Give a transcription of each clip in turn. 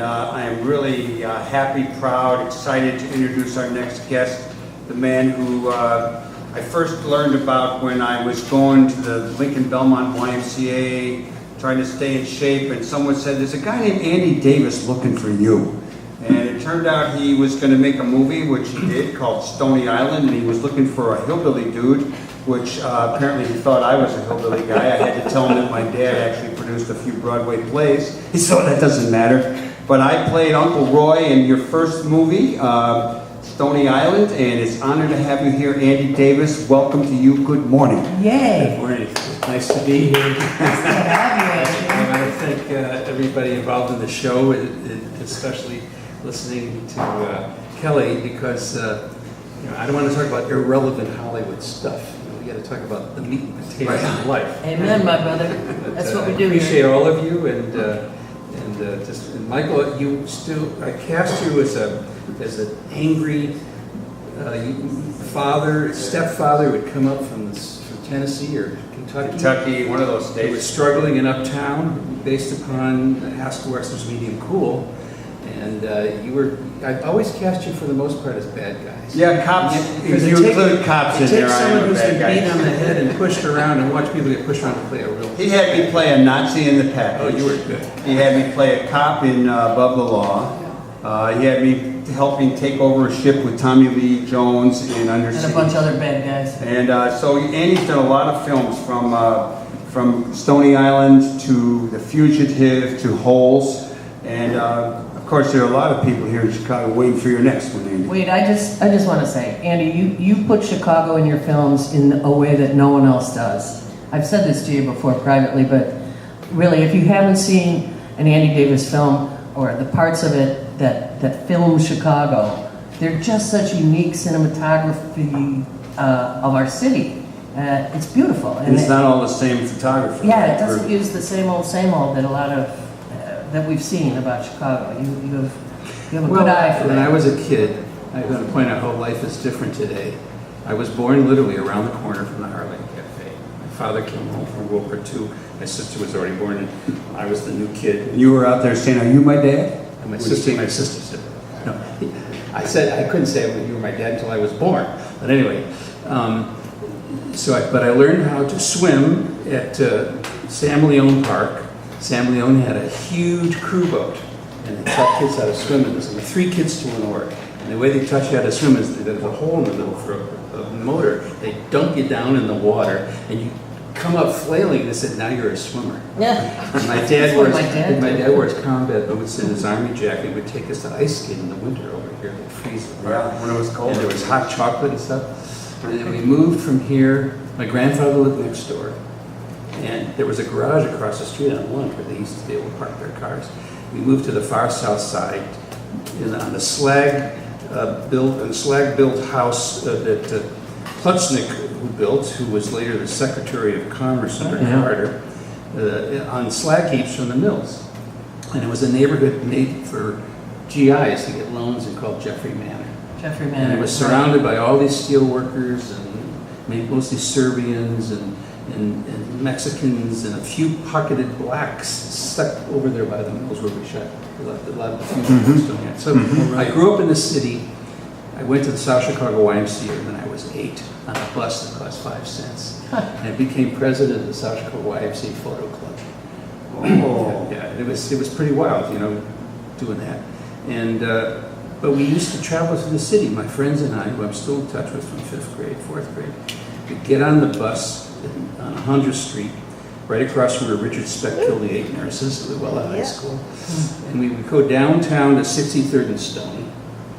I am really happy, proud, excited to introduce our next guest, the man who I first learned about when I was going to the Lincoln Belmont YMCA, trying to stay in shape, and someone said, there's a guy named Andy Davis looking for you. And it turned out he was going to make a movie, which he did, called Stony Island, and he was looking for a hillbilly dude, which apparently he thought I was a hillbilly guy. I had to tell him that my dad actually produced a few Broadway plays. He said, oh, that doesn't matter. But I played Uncle Roy in your first movie, Stony Island, and it's an honor to have you here, Andy Davis. Welcome to you. Good morning. Yay. Good morning. Nice to be here. Nice to have you, I want to thank everybody involved in the show, especially listening to Kelly, because I don't want to talk about irrelevant Hollywood stuff. We got to talk about the meat and potatoes of life. Amen, my brother. That's what we do. I appreciate all of you, and Michael, I cast you as an angry stepfather who would come up from Tennessee or Kentucky, one of those He states. was struggling in Uptown based upon Haskell Wexler's Medium Cool. And I always cast you for the most part as bad guys. Yeah, cops. If you include cops in there, I take am someone a who's bad been guy. beat on the head and pushed around and watch people get pushed around to play a real. He had me play a Nazi in the package. Oh, you were good. He had me play a cop in Above the Law. He had me helping take over a ship with Tommy Lee Jones in Under And Siege. a bunch of other bad guys. And so Andy's done a lot of films from Stony Island to The Fugitive to Holes. And of course, there are a lot of people here in Chicago waiting for your next one, Andy. Wait, I just want to say, Andy, you put Chicago in your films in a way that no one else does. I've said this to you before privately, but really, if you haven't seen an Andy Davis film or the parts of it that film Chicago, they're just such unique cinematography of our city. It's beautiful. And it's not all the same photography. Yeah, it doesn't use the same old that a lot of that we've seen about Chicago. You have a good eye for that. When I was a kid, I'm going to point out how life is different today. I was born literally around the corner from the Harlem Cafe. My father came home from World War II. My sister was already born, and I was the new kid. And you were out there saying, are you my dad? And my sister said, no. I couldn't say you were my dad until I was born. But anyway, but I learned how to swim at Sam Leone Park. Sam Leone had a huge crew boat, and they taught kids how to swim in this. And 3 kids to an oar. And the way they taught you how to swim is there's a hole in the middle for a motor. They dunk you down in the water, and you come up flailing. They said, now you're a swimmer. Yeah. And my dad wears combat boots in his army jacket. Would take us to ice skating in the winter over here. They'd freeze. Yeah, when it was cold. And there was hot chocolate and stuff. And then we moved from here. My grandfather lived next door. And there was a garage across the street on one where they used to be able to park their cars. We moved to the far south side on the slag-built house that Plutznik who built, who was later the Secretary of Commerce under Carter, on slag heaps from the mills. And it was a neighborhood made for GIs to get loans and called Jeffrey Manor. Jeffrey Manor. And it was surrounded by all these steel workers and mostly Serbians and Mexicans and a few pocketed blacks stuck over there by the mills where we shot a lot of the fugitives doing it. So I grew up in the city. I went to the South Chicago YMCA when I was 8 on a bus that cost 5 cents. And I became president of the South Chicago YMCA Photo Club. Oh. Yeah, it was pretty wild, doing that. And but we used to travel through the city. My friends and I, who I'm still in touch with from 5th grade, 4th grade, we'd get on the bus on 100th Street, right across from where Richard Speck killed the 8 nurses at Luella High School. And we would go downtown to 63rd and Stony.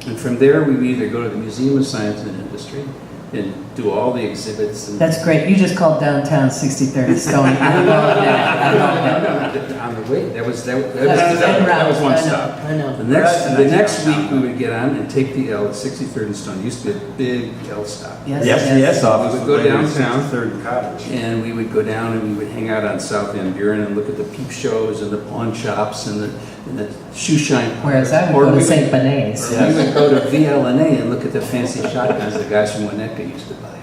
And from there, we would either go to the Museum of Science and Industry and do all the exhibits. And That's great. You just called downtown 63rd and Stony. I love that. On the way, that was one stop. I know. The next week, we would get on and take the L at 63rd and Stone. It used to be a big L stop. Yes, office. We would go downtown, 3rd and Cottage. and we would go down and we would hang out on South Van Buren and look at the peep shows and the pawn shops and the shoe shine. Whereas I would go to St. Benet's. We would go to VLNA and look at the fancy shotguns the guys from Winnetka used to buy.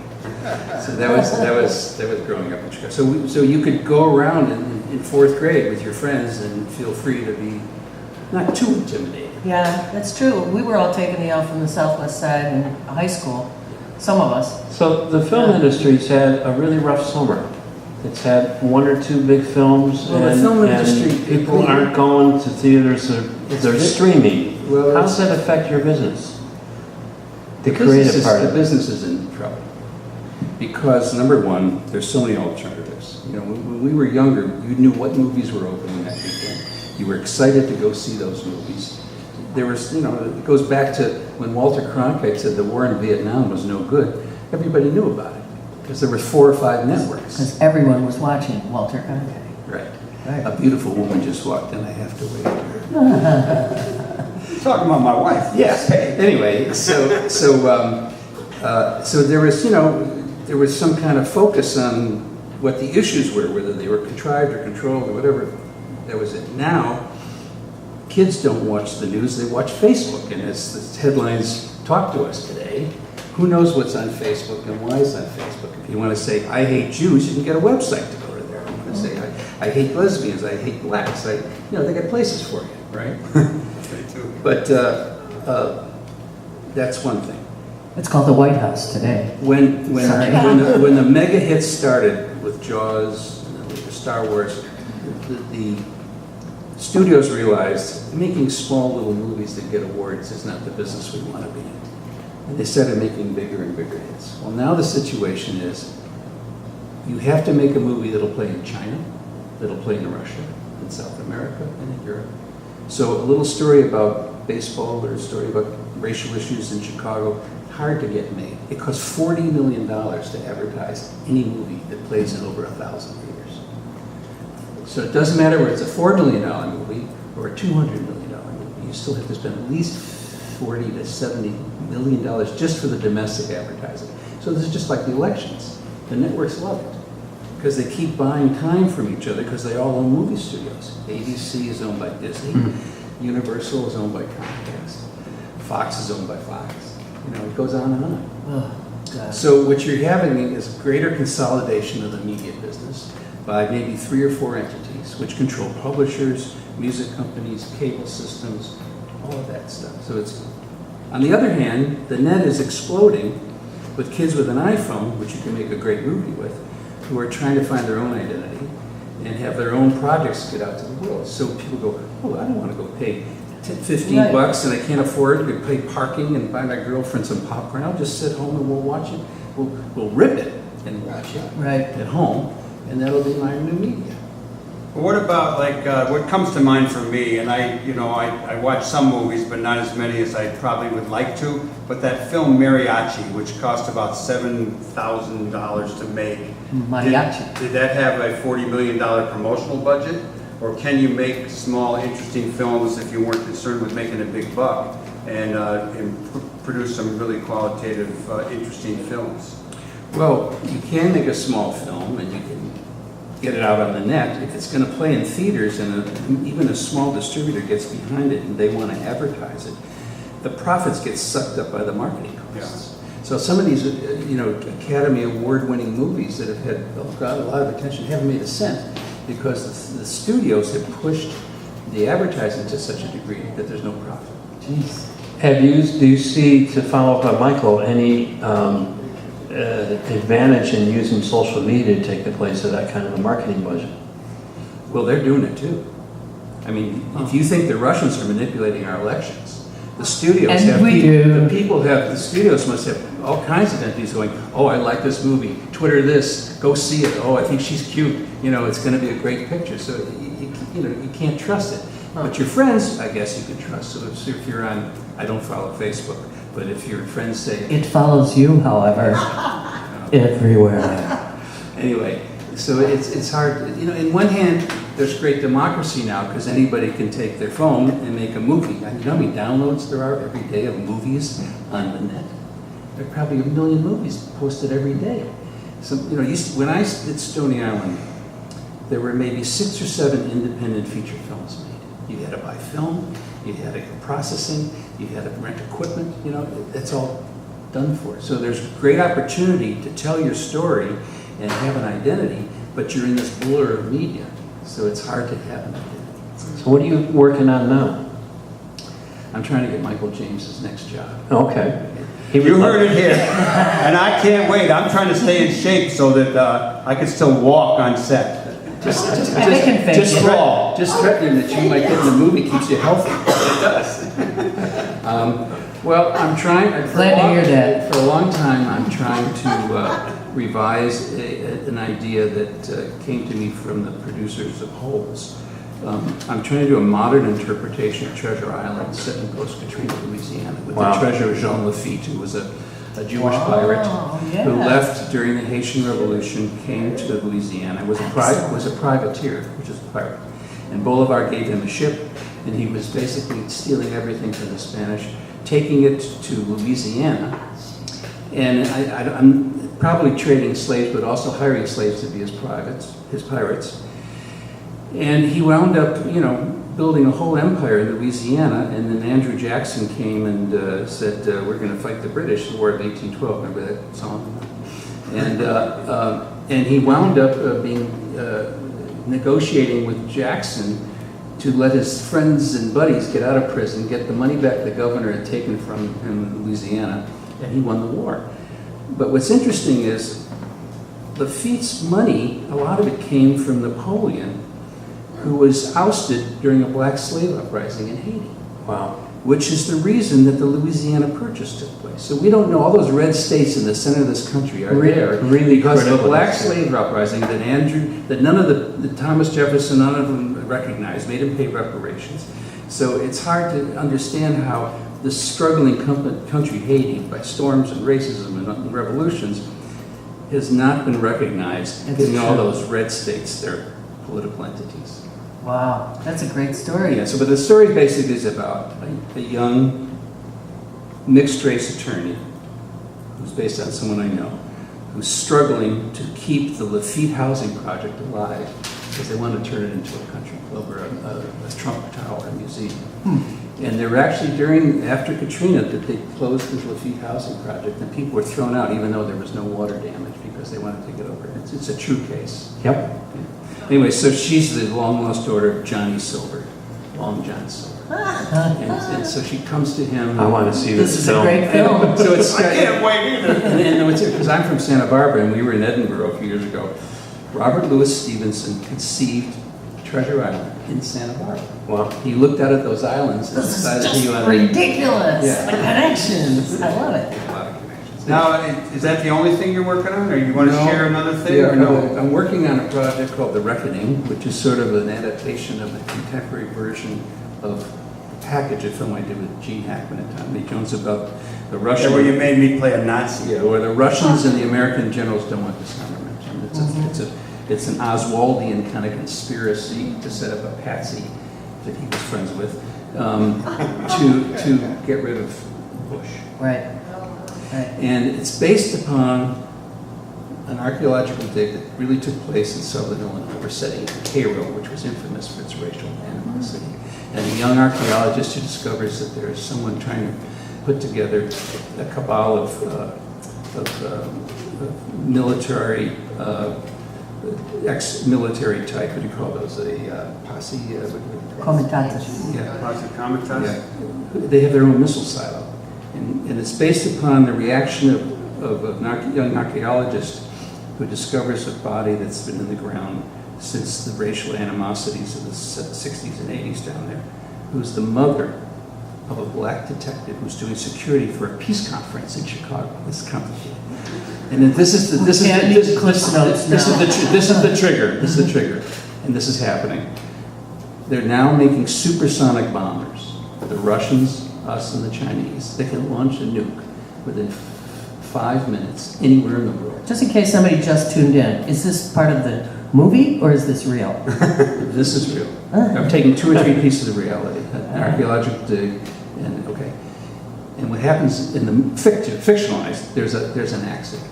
So that was growing up in Chicago. So you could go around in 4th grade with your friends and feel free to be not too intimidating. Yeah, that's true. We were all taking the L from the Southwest Side in high school, some of us. So the film industry's had a really rough summer. It's had 1 or 2 big films, Well, the and, film and industry- people aren't going to theaters, they're streaming. Well, How does that affect your business? The business creative part the of it. business is in trouble. Because, number one, there's so many alternatives. You know, when we were younger, you knew what movies were opening that weekend. You were excited to go see those movies. There was, you know, it goes back to when Walter Cronkite said the war in Vietnam was no good. Everybody knew about it because there were 4 or 5 networks. Because everyone was watching Walter Cronkite. Right. Right. A beautiful woman just walked in. I have to wait for her. Talking about my wife. Yes. Anyway, so there was, you know, there was some kind of focus on what the issues were, whether they were contrived or controlled or whatever. That was it. Now, kids don't watch the news; they watch Facebook, and as the headlines talk to us today, who knows what's on Facebook and why it's on Facebook? If you want to say "I hate Jews," you can get a website to go to there. If you want to say I hate lesbians, I hate blacks, you know, they got places for you, right? But that's one thing. It's called the White House today. When Sorry. when the mega hits started with Jaws, and then with Star Wars, the studios realized making small little movies that get awards is not the business we want to be in. And they started making bigger and bigger hits. Well, now the situation is you have to make a movie that'll play in China, that'll play in Russia, in South America, and in Europe. So a little story about baseball or a story about racial issues in Chicago, hard to get made. It costs $40 million to advertise any movie that plays in over 1,000 theaters. So it doesn't matter whether it's a $4 million movie or a $200 million movie, you still have to spend at least $40 to $70 million just for the domestic advertising. So this is just like the elections. The networks love it because they keep buying time from each other because they all own movie studios. ABC is owned by Disney. Universal is owned by Comcast. Fox is owned by Fox. You know, it goes on and on. Oh, God. So what you're having is greater consolidation of the media business by maybe 3 or 4 entities, which control publishers, music companies, cable systems, all of that stuff. So it's, on the other hand, the net is exploding with kids with an iPhone, which you can make a great movie with, who are trying to find their own identity and have their own projects get out to the world. So people go, oh, I don't want to go pay 15 Right. bucks and I can't afford to pay parking and buy my girlfriend some popcorn. I'll just sit home and we'll watch it. We'll rip it and watch it Right. at home, and that'll be my new media. Well, what about, like, what comes to mind for me, and I watch some movies, but not as many as I probably would like to, but that film Mariachi, which cost about $7,000 to make. Mariachi. Did that have a $40 million promotional budget? Or can you make small, interesting films if you weren't concerned with making a big buck and produce some really qualitative, interesting films? Well, you can make a small film and you can get it out on the net. If it's going to play in theaters and even a small distributor gets behind it and they want to advertise it, the profits get sucked up by the marketing costs. So some of these, Academy Award-winning movies that have had a lot of attention haven't made a cent because the studios have pushed the advertising to such a degree that there's no profit. Jeez. Do you see, to follow up on Michael, any advantage in using social media to take the place of that kind of a marketing budget? Well, they're doing it too. I mean, if you think the Russians are manipulating our elections, the studios And have we people, do. the studios must have all kinds of entities going, oh, I like this movie, Twitter this, go see it, oh, I think she's cute, it's going to be a great picture. So, you can't trust it. But your friends, I guess you can trust. So if you're on, I don't follow Facebook, but if your friends say, It follows you, however, everywhere. anyway, so it's hard. In one hand, there's great democracy now because anybody can take their phone and make a movie. You know how many downloads there are every day of movies on the net? There are probably 1 million movies posted every day. So, when I did Stony Island, there were maybe 6 or 7 independent feature films made. You had to buy film, you had to get processing, you had to rent equipment, that's all done for. So there's great opportunity to tell your story and have an identity, but you're in this blur of media, so it's hard to have an identity. So what are you working on now? I'm trying to get Michael James's next job. Okay. You heard it here. And I can't wait. I'm trying to stay in shape so that I can still walk on set. They can fake just it. just threatening that you might get in the movie keeps you healthy. It does. Well, I'm trying. Glad to hear that. For a long time, I'm trying to revise an idea that came to me from the producers of Holes. I'm trying to do a modern interpretation of Treasure Island set in post-Katrina, Louisiana, with the treasure of Jean Lafitte, who was a Jewish pirate who left during the Haitian Revolution, came to Louisiana, was a privateer, which is a pirate. And Bolivar gave him a ship, and he was basically stealing everything from the Spanish, taking it to Louisiana. And I'm probably trading slaves, but also hiring slaves to be his pirates. And he wound up, building a whole empire in Louisiana, and then Andrew Jackson came and said, we're going to fight the British, the War of 1812, remember that song? And he wound up negotiating with Jackson to let his friends and buddies get out of prison, get the money back the governor had taken from him in Louisiana, and he won the war. But what's interesting is Lafitte's money, a lot of it came from Napoleon, who was ousted during a black slave uprising in Haiti. Wow. Which is the reason that the Louisiana Purchase took place. So we don't know, all those red states in the center of this country are there because of a black slave uprising that none of the Thomas Jefferson, none of them recognized, made him pay reparations. So it's hard to understand how this struggling country, Haiti, by storms and racism and revolutions, has not been recognized, giving all those red states their political entities. Wow, that's a great story. Yeah, but the story basically is about a young mixed-race attorney who's based on someone I know, who's struggling to keep the Lafitte housing project alive because they want to turn it into a country club or a Trump Tower museum. And they were actually after Katrina that they closed the Lafitte housing project, and people were thrown out even though there was no water damage because they wanted to get over it. It's a true case. Yep. Anyway, so she's the long-lost daughter of Johnny Silver, Long John Silver. And so she comes to him. I want to see this This film. is a great film. So it's, I can't wait either. and because I'm from Santa Barbara and we were in Edinburgh a few years ago, Robert Louis Stevenson conceived Treasure Island in Santa Barbara. Wow. He looked out at those islands and This is decided just he wanted ridiculous. Yeah. The connections. I love it. a lot of connections. Now, is that the only thing you're working on, or you want to share another thing? Yeah, or no, I'm working on a project called The Reckoning, which is sort of an adaptation of the contemporary version of a package of film I did with Gene Hackman and Tommy Lee Jones about the Russian. Where you made me play a Nazi. Yeah, where the Russians and the American generals don't want disarmament. And it's an Oswaldian kind of conspiracy to set up a patsy that he was friends with to get rid of Bush. Right. Right. And it's based upon an archaeological dig that really took place in southern Illinois. We're setting it in Cairo, which was infamous for its racial animosity. And a young archaeologist who discovers that there is someone trying to put together a cabal of military, ex-military type, what do you call those? A posse? Comitatus. Yeah. Posse Comitatus? Yeah. They have their own missile silo. And it's based upon the reaction of a young archaeologist who discovers a body that's been in the ground since the racial animosities of the 60s and 80s down there, who's the mother of a black detective who's doing security for a peace conference in Chicago. It's complicated. And then this is the trigger, and this is happening. They're now making supersonic bombers. The Russians, us, and the Chinese. They can launch a nuke within 5 minutes anywhere in the world. Just in case somebody just tuned in, is this part of the movie or is this real? This is real. I'm taking 2 or 3 pieces of reality, an archaeological dig, and okay. And what happens in the fictionalized, there's an accident.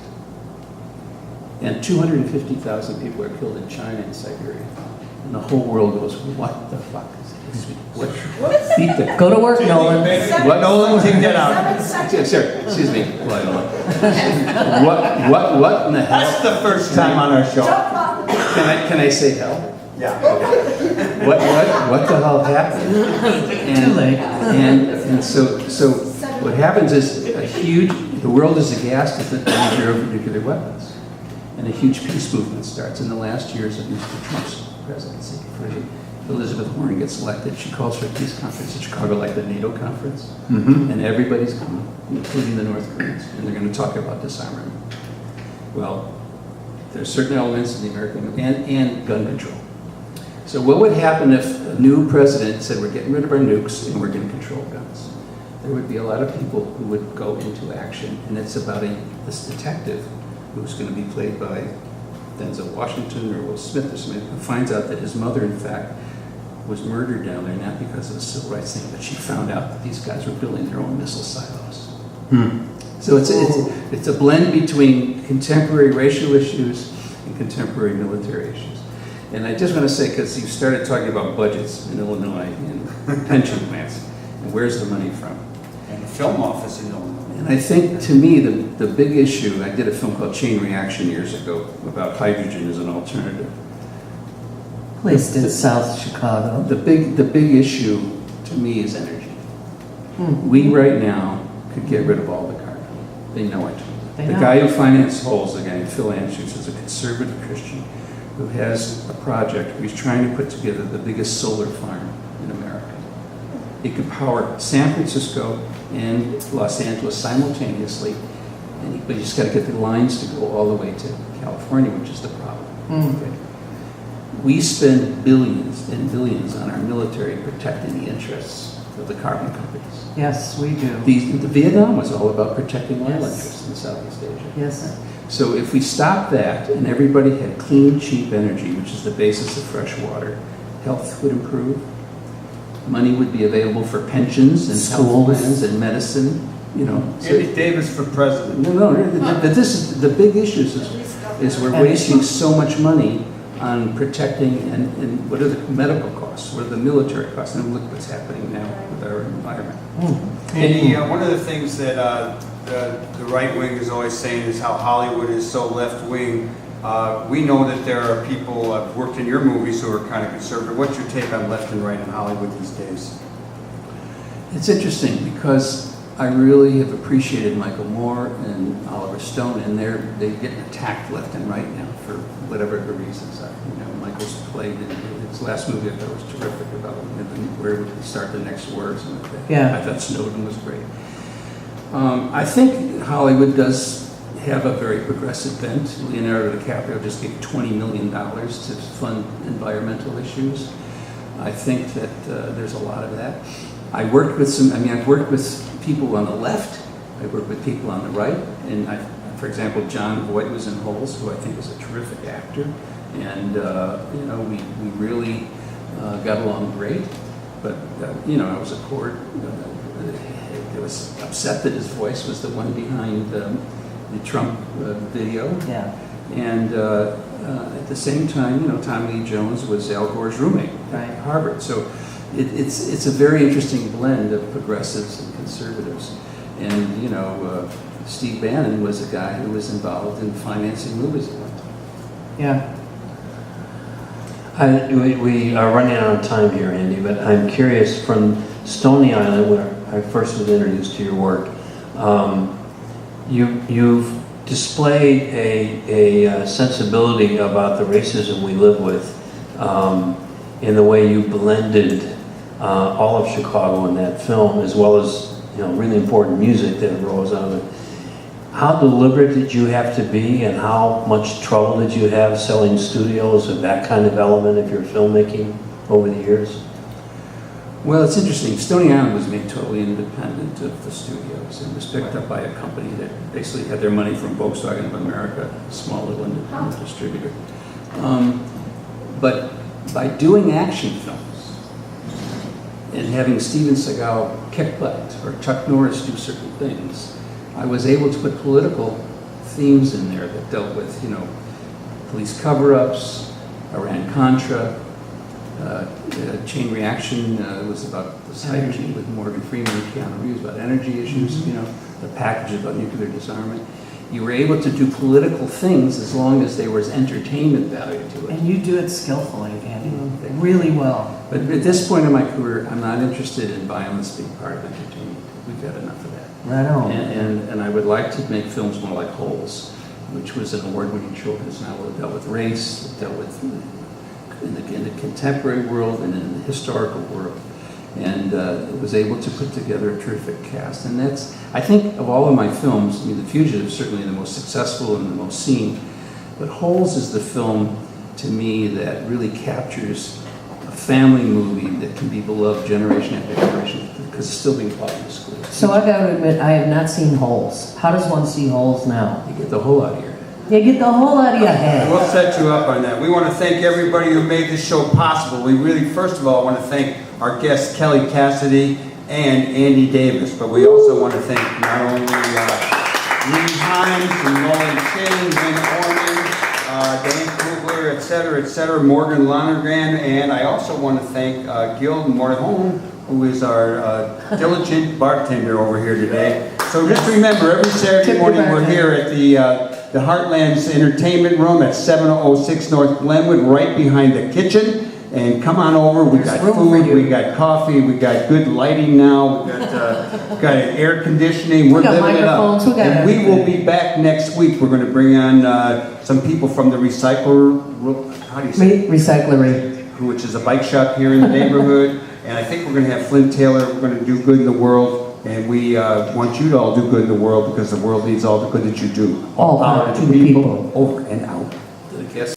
And 250,000 people are killed in China and Siberia. And the whole world goes, what the fuck is this? Beat the Go to work, Nolan. What? Nolan, take that out. Sorry, excuse me. What in the hell? That's the first time on our show. Can I say hell? Yeah. What the hell happened? Too late. And so what happens is the world is aghast at the danger of nuclear weapons. And a huge peace movement starts in the last years of Mr. Trump's presidency. Elizabeth Warren gets elected. She calls for a peace conference in Chicago, like the NATO conference. Mm-hmm. And everybody's coming, including the North Koreans. And they're going to talk about disarmament. Well, there's certain elements in the American, and gun control. So what would happen if a new president said, we're getting rid of our nukes and we're going to control guns? There would be a lot of people who would go into action. And it's about this detective who's going to be played by Denzel Washington or Will Smith or somebody, who finds out that his mother, in fact, was murdered down there, not because of a civil rights thing, but she found out that these guys were building their own missile silos. So it's a blend between contemporary racial issues and contemporary military issues. And I just want to say, because you started talking about budgets in Illinois and pension plans, and where's the money from? And the film office in Illinois. And I think, to me, the big issue, I did a film called Chain Reaction years ago about hydrogen as an alternative. Placed in South Chicago. The big issue, to me, is energy. We, right now, could get rid of all the carbon. They know it. They The know. guy who financed Holes, the guy, Phil Andrews, is a conservative Christian who has a project where he's trying to put together the biggest solar farm in America. It could power San Francisco and Los Angeles simultaneously, but you just got to get the lines to go all the way to California, which is the problem. Okay. We spend billions and billions on our military protecting the interests of the carbon companies. Yes, we do. The Vietnam was all about protecting oil Yes. interests in Southeast Asia. Yes. So if we stop that and everybody had clean, cheap energy, which is the basis of fresh water, health would improve. Money would be available for pensions and health Schools. plans and medicine, you know. So- Andy Davis for president. no, but this is the big issue is we're wasting so much money on protecting and what are the medical costs, what are the military costs, and look what's happening now with our environment. Andy, one of the things that the right wing is always saying is how Hollywood is so left wing. We know that there are people who have worked in your movies who are kind of conservative. What's your take on left and right in Hollywood these days? It's interesting because I really have appreciated Michael Moore and Oliver Stone, and they're getting attacked left and right now for whatever the reasons are. You know, Michael's played in his last movie I thought was terrific about where would we start the next war or something like that. Yeah. I thought Snowden was great. I think Hollywood does have a very progressive bent. Leonardo DiCaprio just gave $20 million to fund environmental issues. I think that there's a lot of that. I've worked with people on the left, I've worked with people on the right, and for example, John Voight was in Holes, who I think is a terrific actor, and we really got along great, but I was a court, I was upset that his voice was the one behind the Trump video. Yeah. And at the same time, Tommy Lee Jones was Al Gore's roommate Right. at Harvard. So it's a very interesting blend of progressives and conservatives. And, Steve Bannon was a guy who was involved in financing movies at one time. Yeah. We are running out of time here, Andy, but I'm curious, from Stony Island, where I first was introduced to your work, you've displayed a sensibility about the racism we live with in the way you blended all of Chicago in that film, as well as really important music that arose out of it. How deliberate did you have to be, and how much trouble did you have selling studios and that kind of element of your filmmaking over the years? Well, it's interesting. Stony Island was made totally independent of the studios and was picked up by a company that basically had their money from Volkswagen of America, a small little independent distributor. But by doing action films and having Steven Seagal kick butt or Chuck Norris do certain things, I was able to put political themes in there that dealt with, police cover-ups, Iran-Contra, Chain Reaction was about the hydrogen with Morgan Freeman and Keanu Reeves, about energy issues, the package about nuclear disarmament. you were able to do political things as long as there was entertainment value to it. And you do it skillfully, Andy, Okay. really well. But at this point in my career, I'm not interested in violence being part of entertainment. We've got enough of that. Right on. And I would like to make films more like Holes, which was an award-winning children's novel that dealt with race, that dealt with in the contemporary world and in the historical world, and was able to put together a terrific cast. And that's, I think, of all of my films, I mean, The Fugitive is certainly the most successful and the most seen, but Holes is the film, to me, that really captures a family movie that can be beloved generation after generation because it's still being taught in the school. So I gotta admit, I have not seen Holes. How does one see Holes now? You get the whole out of here. You get the whole out of your head. We'll set you up on that. We want to thank everybody who made this show possible. We really, first of all, want to thank our guests, Kelly Cassidy and Andy Davis. But we also want to thank not only Lee Hines and Nolan Shane, Wayne Orman, Dan Kugler, et cetera, Morgan Lonergan. And I also want to thank Gil Morhone, who is our diligent bartender over here today. So just remember, every Saturday morning we're here at the Heartlands Entertainment Room at 706 North Glenwood, right behind the kitchen. And come on over. We got food, we got coffee, we got good lighting now, we got air conditioning. We're living it up. Microphones, we got And we will everything. be back next week. We're going to bring on some people from the Recyclery, which is a bike shop here in the neighborhood. And I think we're going to have Flint Taylor. We're going to do good in the world. And we want you to all do good in the world because the world needs all the good that you do. All power to the people. Over and out.